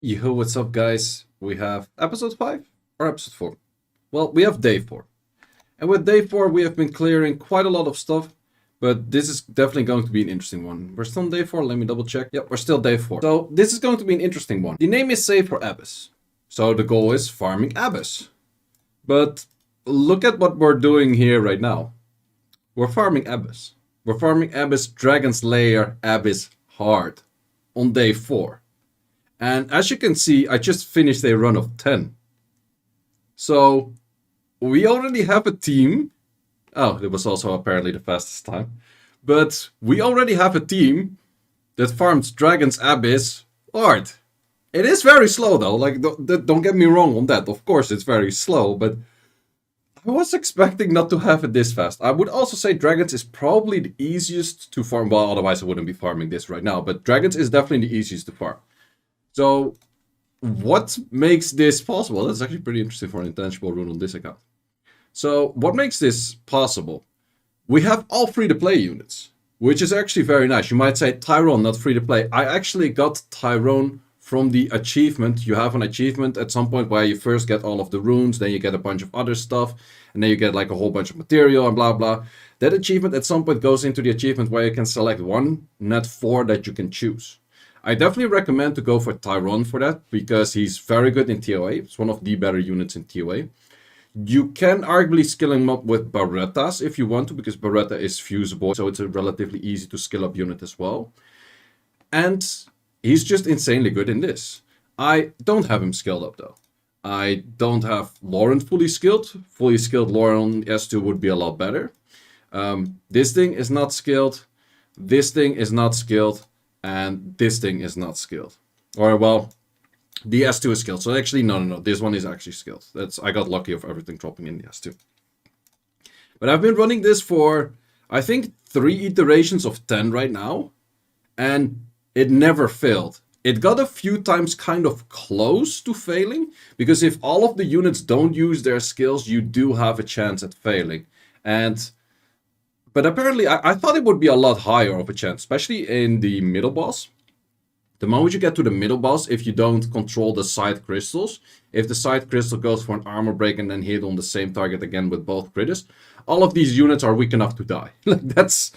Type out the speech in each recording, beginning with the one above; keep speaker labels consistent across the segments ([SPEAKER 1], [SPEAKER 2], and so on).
[SPEAKER 1] Yo, what's up, guys? We have episode 5 or episode 4? Well, we have day 4. And with day 4, we have been clearing quite a lot of stuff, but this is definitely going to be an interesting one. We're still on day 4, let me double check. Yep, we're still day 4. So, this is going to be an interesting one. The name is Save for Abyss. So, the goal is farming Abyss. But look at what we're doing here right now. We're farming Abyss. We're farming Abyss Dragon's Lair Abyss hard on day 4. And as you can see, I just finished a run of 10. So we already have a team. Oh, it was also apparently the fastest time. But we already have a team that farms Dragon's Abyss hard. It is very slow though, like don't get me wrong on that. Of course it's very slow, but I was expecting not to have it this fast. I would also say Dragons is probably the easiest to farm. Well, otherwise I wouldn't be farming this right now, but Dragons is definitely the easiest to farm. So, what makes this possible? That's actually pretty interesting for an intangible rune on this account. So, what makes this possible? We have all free-to-play units, which is actually very nice. You might say Tyrone, not free-to-play. I actually got Tyrone from the achievement. You have an achievement at some point where you first get all of the runes, then you get a bunch of other stuff, and then you get like a whole bunch of material and blah blah. That achievement at some point goes into the achievement where you can select one, not 4 that you can choose. I definitely recommend to go for Tyrone for that, because he's very good in TOA. It's one of the better units in TOA. You can arguably skill him up with Berettas if you want to, because Beretta is fusible, so it's a relatively easy to skill up unit as well. And he's just insanely good in this. I don't have him skilled up though. I don't have Lauren fully skilled. Fully skilled Lauren S2 would be a lot better. This thing is not skilled. This thing is not skilled. And this thing is not skilled. Or, well, the S2 is skilled. So actually, no. This one is actually skilled. I got lucky of everything dropping in the S2. But I've been running this for, I think, 3 iterations of 10 right now. And it never failed. It got a few times kind of close to failing. Because if all of the units don't use their skills, you do have a chance at failing. But apparently, I thought it would be a lot higher of a chance, especially in the middle boss. The moment you get to the middle boss, if you don't control the side crystals, if the side crystal goes for an armor break and then hit on the same target again with both critters, all of these units are weak enough to die. Like that's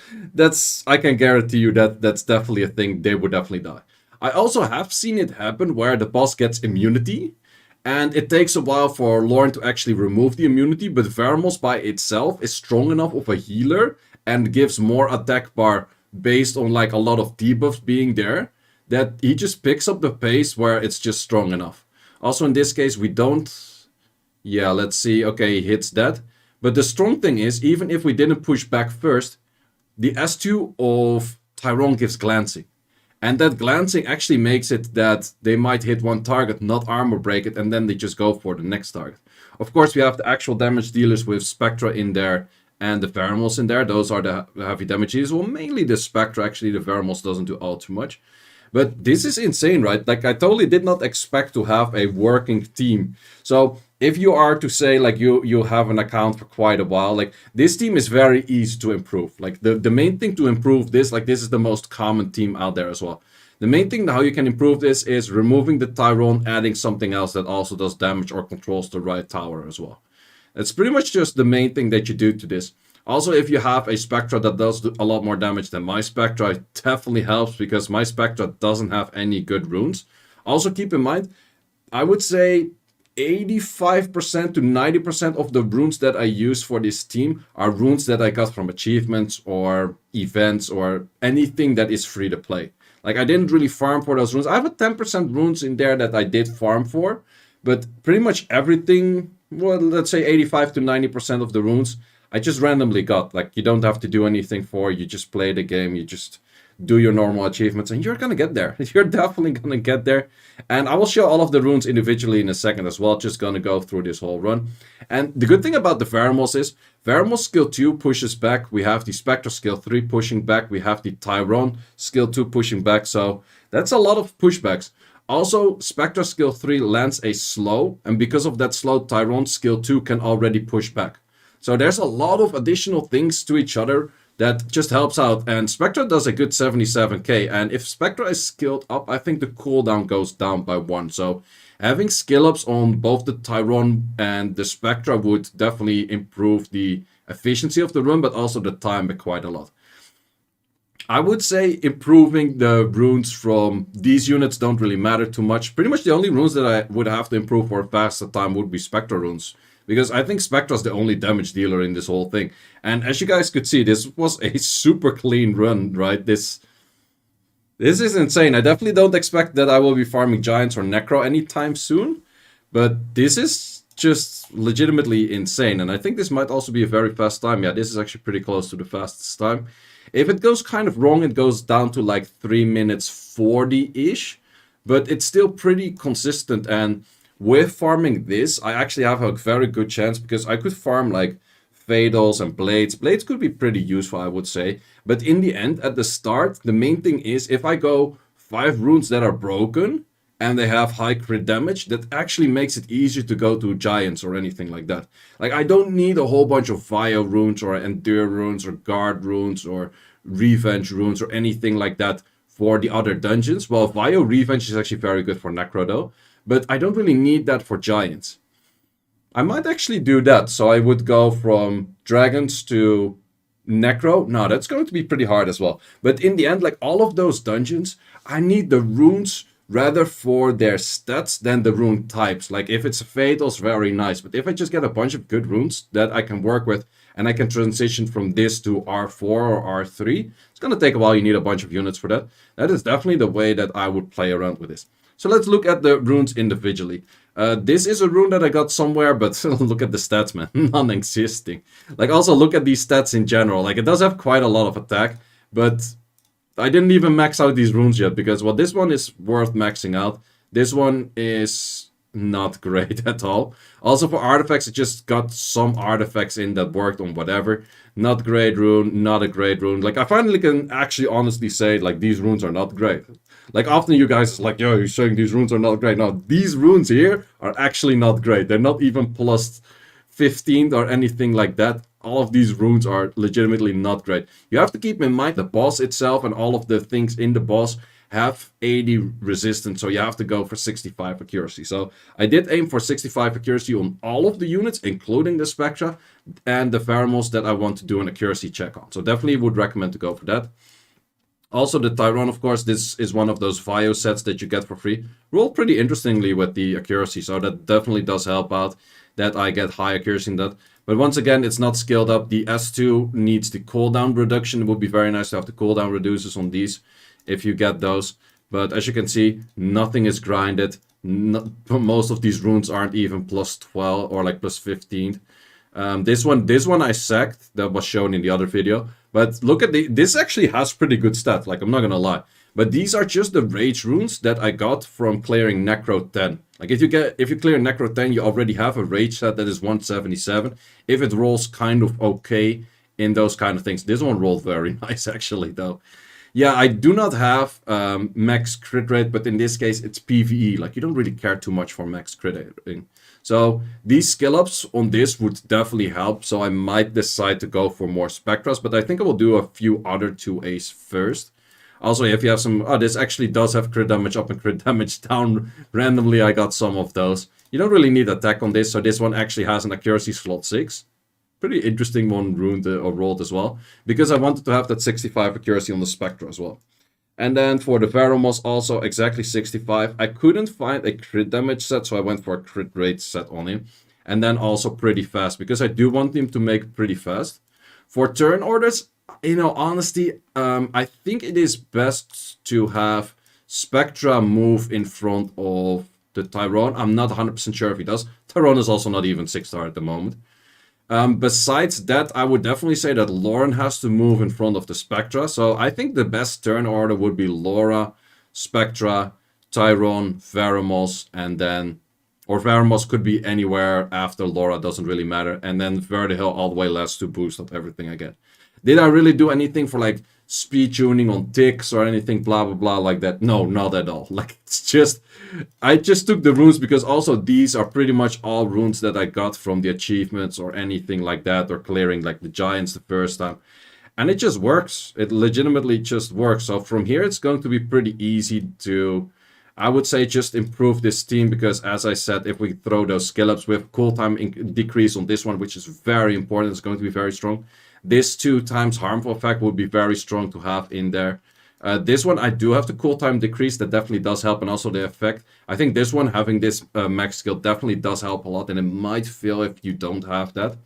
[SPEAKER 1] I can guarantee you that's definitely a thing. They would definitely die. I also have seen it happen where the boss gets immunity. And it takes a while for Lauren to actually remove the immunity, but Vermos by itself is strong enough of a healer and gives more attack bar based on like a lot of debuffs being there, that he just picks up the pace where it's just strong enough. Also in this case we don't... Yeah, let's see. Okay, he hits that. But the strong thing is, even if we didn't push back first, the S2 of Tyrone gives glancing. And that glancing actually makes it that they might hit one target, not armor break it, and then they just go for the next target. Of course, we have the actual damage dealers with Spectra in there and the Vermos in there. Those are the heavy damage dealers. Well, mainly the Spectra, actually. The Vermos doesn't do all too much. But this is insane, right? Like, I totally did not expect to have a working team. So, if you are to say, like, you have an account for quite a while, like, this team is very easy to improve. Like, the main thing to improve this, like, this is the most common team out there as well. The main thing how you can improve this is removing the Tyrone, adding something else that also does damage or controls the right tower as well. It's pretty much just the main thing that you do to this. Also, if you have a Spectra that does a lot more damage than my Spectra, it definitely helps because my Spectra doesn't have any good runes. Also, keep in mind, I would say 85% to 90% of the runes that I use for this team are runes that I got from achievements or events or anything that is free to play. Like, I didn't really farm for those runes. I have a 10% runes in there that I did farm for, but pretty much everything, well, let's say 85 to 90% of the runes, I just randomly got. Like, you don't have to do anything for, you just play the game, you just do your normal achievements, and you're gonna get there. You're definitely gonna get there. And I will show all of the runes individually in a second as well, just gonna go through this whole run. And the good thing about the Vermos is, Vermos skill 2 pushes back, we have the Spectre skill 3 pushing back, we have the Tyrone skill 2 pushing back, so that's a lot of pushbacks. Also, Spectre skill 3 lands a slow, and because of that slow, Tyrone skill 2 can already push back. So there's a lot of additional things to each other that just helps out. And Spectra does a good 77k. And if Spectra is skilled up, I think the cooldown goes down by 1. So having skill ups on both the Tyrone and the Spectra would definitely improve the efficiency of the run, but also the time by quite a lot. I would say improving the runes from these units don't really matter too much. Pretty much the only runes that I would have to improve for a faster time would be Spectra runes. Because I think Spectra's the only damage dealer in this whole thing. And as you guys could see, this was a super clean run, right? This is insane. I definitely don't expect that I will be farming Giants or Necro anytime soon. But this is just legitimately insane. And I think this might also be a very fast time. Yeah, this is actually pretty close to the fastest time. If it goes kind of wrong, it goes down to like 3 minutes 40-ish. But it's still pretty consistent. And with farming this, I actually have a very good chance because I could farm like Fatals and Blades. Blades could be pretty useful, I would say. But in the end, at the start, the main thing is if I go 5 runes that are broken and they have high crit damage, that actually makes it easier to go to Giants or anything like that. Like, I don't need a whole bunch of Vio runes or Endure runes or Guard runes or Revenge runes or anything like that for the other dungeons. Well, Vio Revenge is actually very good for Necro though. But I don't really need that for Giants. I might actually do that. So I would go from Dragons to Necro. No, that's going to be pretty hard as well. But in the end, like all of those dungeons, I need the runes rather for their stats than the rune types. Like if it's Fatals, very nice. But if I just get a bunch of good runes that I can work with and I can transition from this to R4 or R3, it's going to take a while. You need a bunch of units for that. That is definitely the way that I would play around with this. So let's look at the runes individually. This is a rune that I got somewhere, but look at the stats, man. Non-existing. Like, also look at these stats in general. Like, it does have quite a lot of attack, but I didn't even max out these runes yet because, well, this one is worth maxing out. This one is not great at all. Also for artifacts, it just got some artifacts in that worked on whatever. Not great rune, not a great rune. Like, I finally can actually honestly say, like, these runes are not great. Like, often you guys are like, yo, you're saying these runes are not great. No, these runes here are actually not great. They're not even plus 15 or anything like that. All of these runes are legitimately not great. You have to keep in mind the boss itself and all of the things in the boss have 80 resistance, so you have to go for 65 accuracy. So I did aim for 65 accuracy on all of the units, including the Spectra and the Pheromones that I want to do an accuracy check on. So definitely would recommend to go for that. Also the Tyrone, of course, this is one of those Vio sets that you get for free. Roll pretty interestingly with the accuracy, so that definitely does help out that I get high accuracy in that. But once again, it's not scaled up. The S2 needs the cooldown reduction. It would be very nice to have the cooldown reducers on these if you get those. But as you can see, nothing is grinded. Most of these runes aren't even plus 12 or like plus 15. This one I sacked, that was shown in the other video. But look at this actually has pretty good stats, like I'm not gonna lie. But these are just the rage runes that I got from clearing Necro 10. Like if you clear Necro 10, you already have a rage set that is 177. If it rolls kind of okay in those kind of things. This one rolled very nice actually though. Yeah, I do not have max crit rate, but in this case it's PvE. Like you don't really care too much for max crit rating. So these skill ups on this would definitely help. So I might decide to go for more Spectras, but I think I will do a few other 2As first. Also, if you have some... Oh, this actually does have crit damage up and crit damage down. Randomly, I got some of those. You don't really need attack on this, so this one actually has an accuracy slot 6. Pretty interesting one ruined or rolled as well. Because I wanted to have that 65 accuracy on the Spectra as well. And then for the Pheromones, also exactly 65. I couldn't find a crit damage set, so I went for a crit rate set on him. And then also pretty fast, because I do want him to make pretty fast. For turn orders, you know, honestly, I think it is best to have Spectra move in front of the Tyrone. I'm not 100% sure if he does. Tyrone is also not even 6-star at the moment. Besides that, I would definitely say that Lauren has to move in front of the Spectra. So I think the best turn order would be Laura, Spectra, Tyrone, Pheromones, and then... Or Pheromones could be anywhere after Laura, doesn't really matter. And then Vertihill all the way last to boost up everything again. Did I really do anything for like speed tuning on ticks or anything blah blah blah like that? No, not at all. Like it's just... I just took the runes because also these are pretty much all runes that I got from the achievements or anything like that, or clearing like the giants the first time. And it just works. It legitimately just works. So from here, it's going to be pretty easy to, I would say, just improve this team. Because as I said, if we throw those skill ups with cooltime decrease on this one, which is very important, it's going to be very strong. This 2 times harmful effect would be very strong to have in there. This one, I do have the cooltime decrease. That definitely does help. And also the effect. I think this one, having this max skill definitely does help a lot. And it might feel if you don't have that.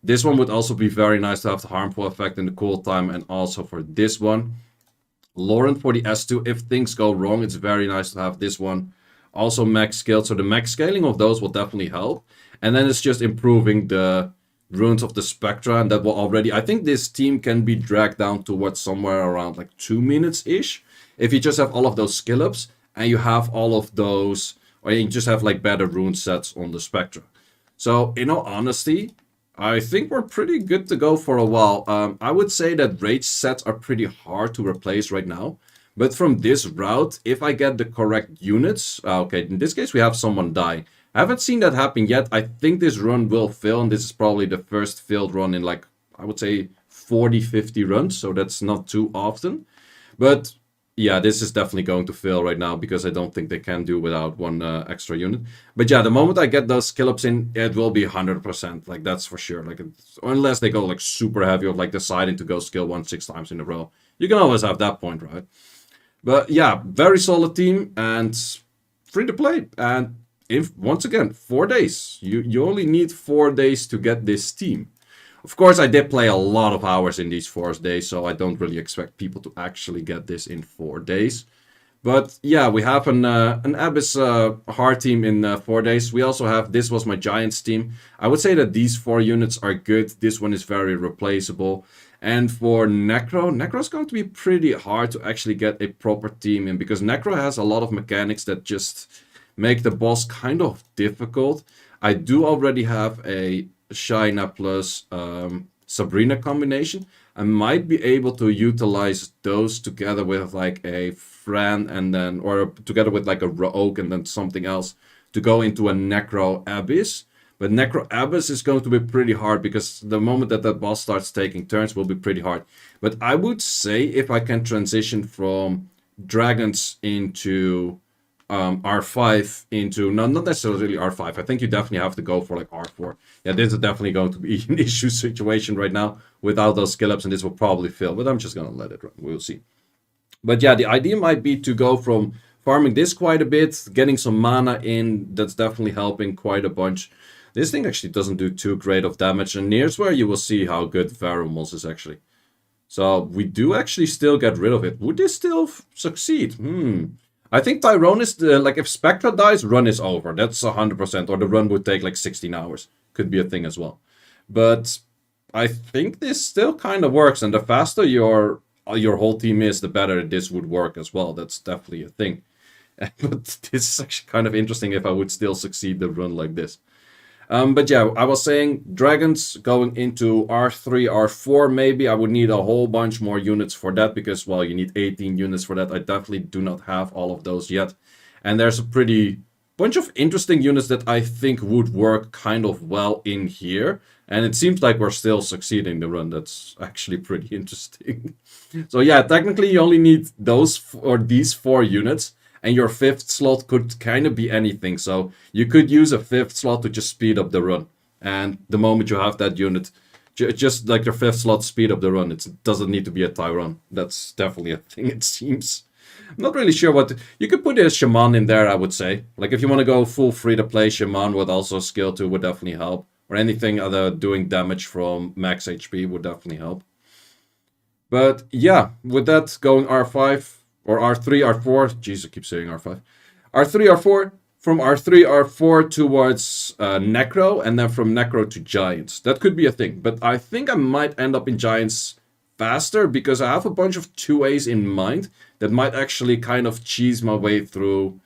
[SPEAKER 1] This one would also be very nice to have the harmful effect in the cool time, and also for this one. Lauren for the S2, if things go wrong, it's very nice to have this one. Also max scaled, so the max scaling of those will definitely help. And then it's just improving the runes of the Spectra, and that will already... I think this team can be dragged down towards somewhere around like 2 minutes-ish. If you just have all of those skill ups, and you have all of those... Or you just have like better rune sets on the Spectra. So, in all honesty... I think we're pretty good to go for a while. I would say that rage sets are pretty hard to replace right now. But from this route, if I get the correct units... okay, in this case we have someone die. I haven't seen that happen yet. I think this run will fill, and this is probably the first filled run in like, I would say 40-50 runs. So that's not too often. But... yeah, this is definitely going to fail right now because I don't think they can do without one extra unit. But yeah, the moment I get those skill ups in, it will be 100%. Like, that's for sure. Like, unless they go like super heavy of like deciding to go skill 1 6 times in a row. You can always have that point, right? But yeah, very solid team and free to play. And if once again, 4 days. You only need 4 days to get this team. Of course, I did play a lot of hours in these 4 days, so I don't really expect people to actually get this in 4 days. But yeah, we have an Abyss hard team in 4 days. We also have, this was my Giants team. I would say that these 4 units are good. This one is very replaceable. And for Necro is going to be pretty hard to actually get a proper team in, because Necro has a lot of mechanics that just make the boss kind of difficult. I do already have a Shaina plus Sabrina combination. I might be able to utilize those together with like a Fran and then, or together with like a Rogue and then something else to go into a Necro Abyss. But Necro Abyss is going to be pretty hard because the moment that that boss starts taking turns will be pretty hard. But I would say if I can transition from dragons into R5 into, no, not necessarily R5. I think you definitely have to go for like R4. Yeah, this is definitely going to be an issue situation right now without those skill ups, and this will probably fail, but I'm just going to let it run. We'll see. But yeah, the idea might be to go from farming this quite a bit, getting some mana in. That's definitely helping quite a bunch. This thing actually doesn't do too great of damage, and here's where you will see how good Varumos is actually. So we do actually still get rid of it. Would this still succeed? I think Tyrone is the, like, if Spectra dies, run is over. That's 100%, or the run would take like 16 hours. Could be a thing as well. But I think this still kind of works, and the faster your whole team is, the better this would work as well. That's definitely a thing. But this is actually kind of interesting if I would still succeed the run like this. But yeah, I was saying dragons going into R3, R4 maybe. I would need a whole bunch more units for that because, well, you need 18 units for that. I definitely do not have all of those yet. And there's a pretty bunch of interesting units that I think would work kind of well in here. And it seems like we're still succeeding the run. That's actually pretty interesting. So yeah, technically you only need those or these 4 units. And your 5th slot could kind of be anything. So you could use a 5th slot to just speed up the run. And the moment you have that unit, just like your 5th slot speed up the run. It doesn't need to be a Tyrone. That's definitely a thing, it seems. I'm not really sure what... You could put a Shaman in there, I would say. Like if you want to go full free-to-play, Shaman would also skill 2 would definitely help. Or anything other doing damage from max HP would definitely help. But yeah, with that going R5... or R3, R4. Jeez, I keep saying R5. R3, R4. From R3, R4 towards Necro. And then from Necro to Giants. That could be a thing. But I think I might end up in Giants faster. Because I have a bunch of 2As in mind. That might actually kind of cheese my way through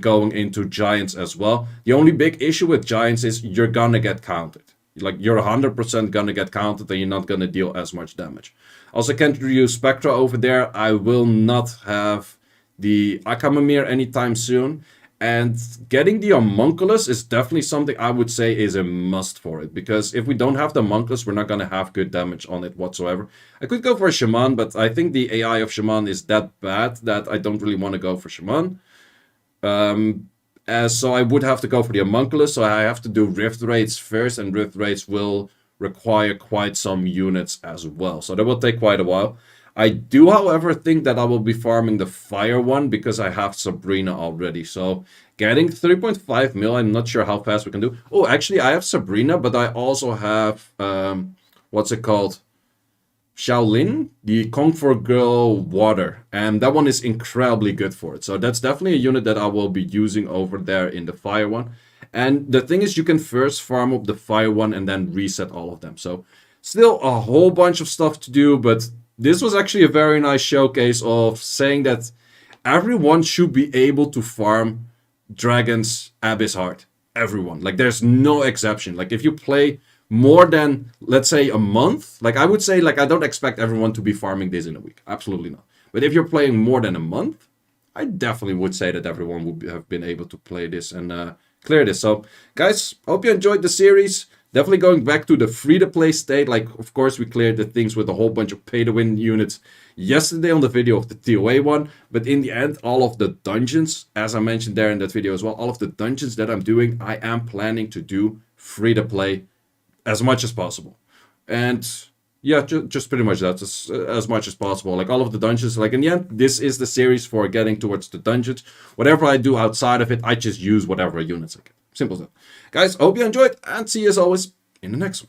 [SPEAKER 1] going into Giants as well. The only big issue with Giants is you're gonna get counted. Like, you're 100% gonna get counted and you're not gonna deal as much damage. Also, can't use Spectra over there. I will not have the Akamamir anytime soon. And getting the homunculus is definitely something I would say is a must for it. Because if we don't have the homunculus, we're not going to have good damage on it whatsoever. I could go for a shaman, but I think the AI of shaman is that bad that I don't really want to go for shaman. So I would have to go for the homunculus, so I have to do rift raids first, and rift raids will require quite some units as well. So that will take quite a while. I do, however, think that I will be farming the fire one because I have Sabrina already. So getting 3.5 mil, I'm not sure how fast we can do. Oh, actually, I have Sabrina, but I also have, what's it called? Shaolin, the Kung Fu Girl Water. And that one is incredibly good for it. So that's definitely a unit that I will be using over there in the fire one. And the thing is, you can first farm up the fire one and then reset all of them. So still a whole bunch of stuff to do, but this was actually a very nice showcase of saying that everyone should be able to farm Dragon's Abyss Heart. Everyone. Like, there's no exception. Like, if you play more than, let's say, a month, like, I would say, like, I don't expect everyone to be farming this in a week. Absolutely not. But if you're playing more than a month, I definitely would say that everyone would have been able to play this and clear this. So, guys, hope you enjoyed the series. Definitely going back to the free-to-play state. Like, of course, we cleared the things with a whole bunch of pay-to-win units yesterday on the video of the TOA one. But in the end, all of the dungeons, as I mentioned there in that video as well, all of the dungeons that I'm doing, I am planning to do free-to-play as much as possible. And yeah, just pretty much that, as much as possible. Like, all of the dungeons, like, in the end, this is the series for getting towards the dungeons. Whatever I do outside of it, I just use whatever units I get. Simple as that. Guys, I hope you enjoyed, and see you as always in the next one.